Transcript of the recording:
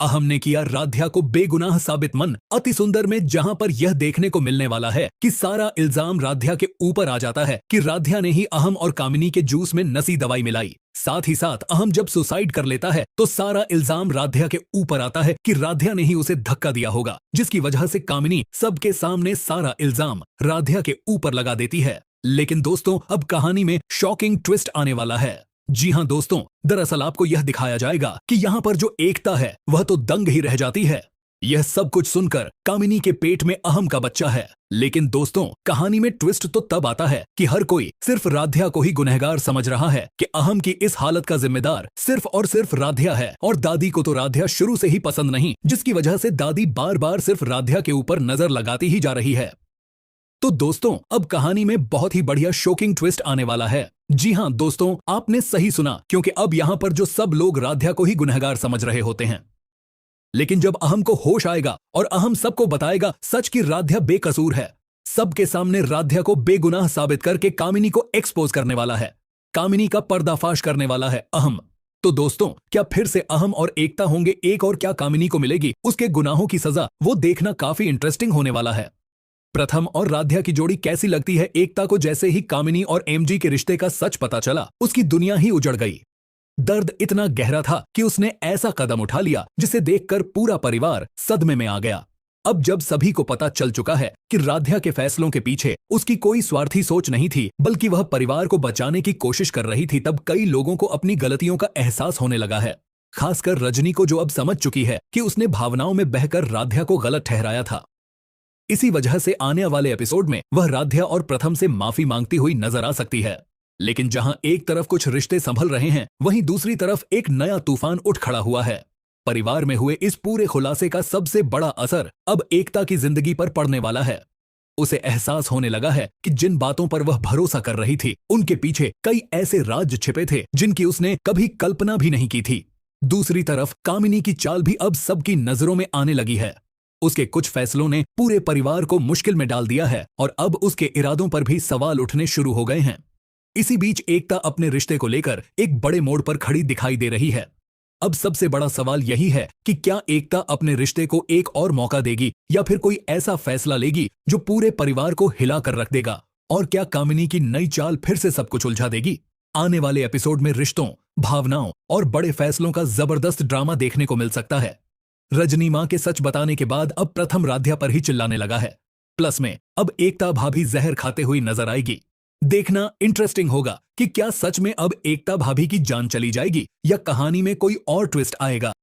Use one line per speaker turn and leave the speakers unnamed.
अहम ने किया राध्या को बेगुनाह साबित मन। अति सुंदर में जहां पर यह देखने को मिलने वाला है कि सारा इल्जाम राध्या के ऊपर आ जाता है कि राध्या ने ही अहम और कामिनी के जूस में नसी दवाई मिलाई। साथ ही साथ अहम जब सुसाइड कर लेता है तो सारा इल्जाम राध्या के ऊपर आता है कि राध्या ने ही उसे धक्का दिया होगा, जिसकी वजह से कामिनी सबके सामने सारा इल्जाम राध्या के ऊपर लगा देती है। लेकिन दोस्तों, अब कहानी में शॉकिंग ट्विस्ट आने वाला है। जी हां दोस्तों, दरअसल आपको यह दिखाया जाएगा कि यहाँ पर जो एकता है वह तो दंग ही रह जाती है। यह सब कुछ सुनकर कामिनी के पेट में अहम का बच्चा है। लेकिन दोस्तों, कहानी में ट्विस्ट तो तब आता है कि हर कोई सिर्फ राध्या को ही गुनहगार समझ रहा है कि अहम की इस हालत का जिम्मेदार सिर्फ और सिर्फ राध्या है। और दादी को तो राध्या शुरू से ही पसंद नहीं, जिसकी वजह से दादी बार बार सिर्फ राध्या के ऊपर नजर लगाती ही जा रही है। तो दोस्तों, अब कहानी में बहुत ही बढ़िया शॉकिंग ट्विस्ट आने वाला है। जी हां दोस्तों, आपने सही सुना, क्योंकि अब यहां पर जो सब लोग राध्या को ही गुनहगार समझ रहे होते हैं, लेकिन जब अहम को होश आएगा और अहम सबको बताएगा सच की राध्या बेकसूर है, सबके सामने राध्या को बेगुनाह साबित करके कामिनी को एक्सपोज करने वाला है, कामिनी का पर्दाफाश करने वाला है अहम। तो दोस्तों, क्या फिर से अहम और एकता होंगे एक, और क्या कामिनी को मिलेगी उसके गुनाहों की सजा, वो देखना काफी इंटरेस्टिंग होने वाला है। प्रथम और राध्या की जोड़ी कैसी लगती है एकता को? जैसे ही कामिनी और एमजी के रिश्ते का सच पता चला, उसकी दुनिया ही उजड़ गई। दर्द इतना गहरा था कि उसने ऐसा कदम उठा लिया जिसे देखकर पूरा परिवार सदमे में आ गया। अब जब सभी को पता चल चुका है कि राध्या के फैसलों के पीछे उसकी कोई स्वार्थी सोच नहीं थी, बल्कि वह परिवार को बचाने की कोशिश कर रही थी, तब कई लोगों को अपनी गलतियों का एहसास होने लगा है। खासकर रजनी को, जो अब समझ चुकी है कि उसने भावनाओं में बहकर राध्या को गलत ठहराया था। इसी वजह से आने वाले एपिसोड में वह राध्या और प्रथम से माफी मांगती हुई नजर आ सकती है। लेकिन जहां एक तरफ कुछ रिश्ते संभल रहे हैं, वहीं दूसरी तरफ एक नया तूफान उठ खड़ा हुआ है। परिवार में हुए इस पूरे खुलासे का सबसे बड़ा असर अब एकता की जिंदगी पर पड़ने वाला है। उसे एहसास होने लगा है कि जिन बातों पर वह भरोसा कर रही थी, उनके पीछे कई ऐसे राज छिपे थे जिनकी उसने कभी कल्पना भी नहीं की थी। दूसरी तरफ कामिनी की चाल भी अब सबकी नजरों में आने लगी है। उसके कुछ फैसलों ने पूरे परिवार को मुश्किल में डाल दिया है और अब उसके इरादों पर भी सवाल उठने शुरू हो गए हैं। इसी बीच एकता अपने रिश्ते को लेकर एक बड़े मोड़ पर खड़ी दिखाई दे रही है। अब सबसे बड़ा सवाल यही है कि क्या एकता अपने रिश्ते को एक और मौका देगी, या फिर कोई ऐसा फैसला लेगी जो पूरे परिवार को हिला कर रख देगा? और क्या कामिनी की नई चाल फिर से सब कुछ उलझा देगी? आने वाले एपिसोड में रिश्तों, भावनाओं और बड़े फैसलों का जबरदस्त ड्रामा देखने को मिल सकता है। रजनी मां के सच बताने के बाद अब प्रथम राध्या पर ही चिल्लाने लगा है। प्लस में अब एकता भाभी जहर खाते हुई नजर आएगी। देखना इंटरेस्टिंग होगा कि क्या सच में अब एकता भाभी की जान चली जाएगी, या कहानी में कोई और ट्विस्ट आएगा।